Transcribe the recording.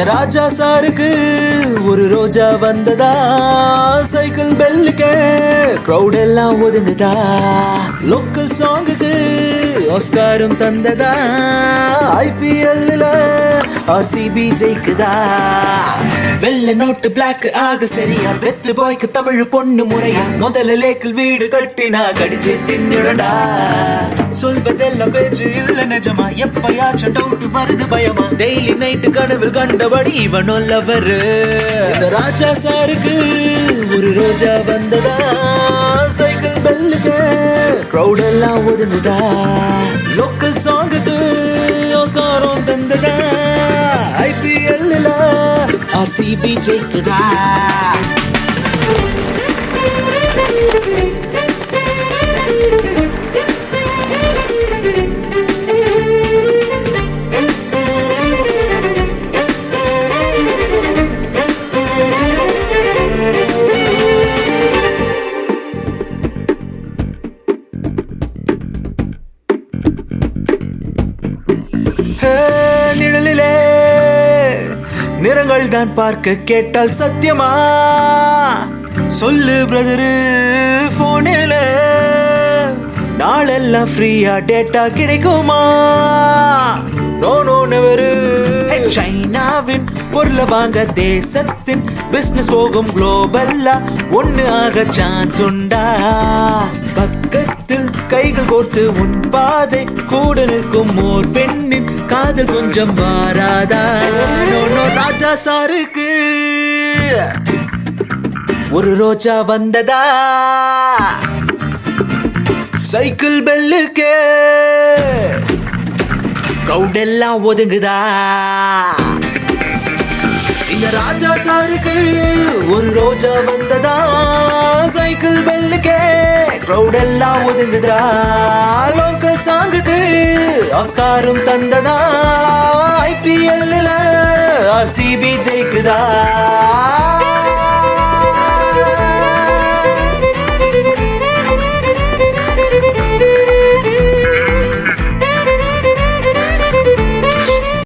ராஜா சாருக்கு ஒரு ரோஜா வந்ததா, சைக்கிள் பெல்லுக்கு கிரௌட் எல்லாம் ஒதுங்குதா, லோக்கல் சாங்குக்கு ஆஸ்காரும் தந்ததா, ஐபிஎல்ல ஆர்சிபி ஜெயிக்குதா, வெள்ள நோட்டு பிளாக் ஆக சரியா, வெத்து பாய்க்கு தமிழ் பொண்ணு முறையா, முதல்ல லேக்கில் வீடு கட்டினா கடிச்சு தின்னுடா, சொல்வதெல்லாம் பேச்சு இல்ல நிஜமா, எப்பயாச்சும் டவுட் வருது பயமா, டெய்லி நைட்டு கனவில் கண்டபடி இவன் நல்லவரு. இந்த ராஜா சாருக்கு ஒரு ரோஜா வந்ததா, சைக்கிள் பெல்லுக்கு கிரௌட் எல்லாம் ஒதுங்குதா, லோக்கல் சாங்குக்கு ஆஸ்காரும் தந்ததா, ஐபிஎல்ல ஆர்சிபி ஜெயிக்குதா. நிழலிலே நிறங்கள் தான் பார்க்க கேட்டால் சத்தியமா, சொல்லு பிரதரு போனில நாளெல்லாம் ஃப்ரீயா டேட்டா கிடைக்குமா, நோ நோ நெவரு. சைனாவின் பொருளை வாங்க தேசத்தின் பிசினஸ் போகும் குளோபல்லா, ஒன்னு ஆக சான்ஸ் உண்டா, பக்கத்தில் கைகள் கோர்த்து உன் பாதை கூட நிற்கும் ஓர் பெண்ணின் காதல் கொஞ்சம் வாராதா, நோ நோ. ராஜா சாருக்கு ஒரு ரோஜா வந்ததா, சைக்கிள் பெல்லுக்கு கிரௌட் எல்லாம் ஒதுங்குதா. இந்த ராஜா சாருக்கு ஒரு ரோஜா வந்ததா, சைக்கிள் பெல்லுக்கு கிரௌட் எல்லாம் ஒதுங்குதா, லோக்கல் சாங்குக்கு ஆஸ்காரும் தந்ததா, ஐபிஎல்ல ஆர்சிபி ஜெயிக்குதா.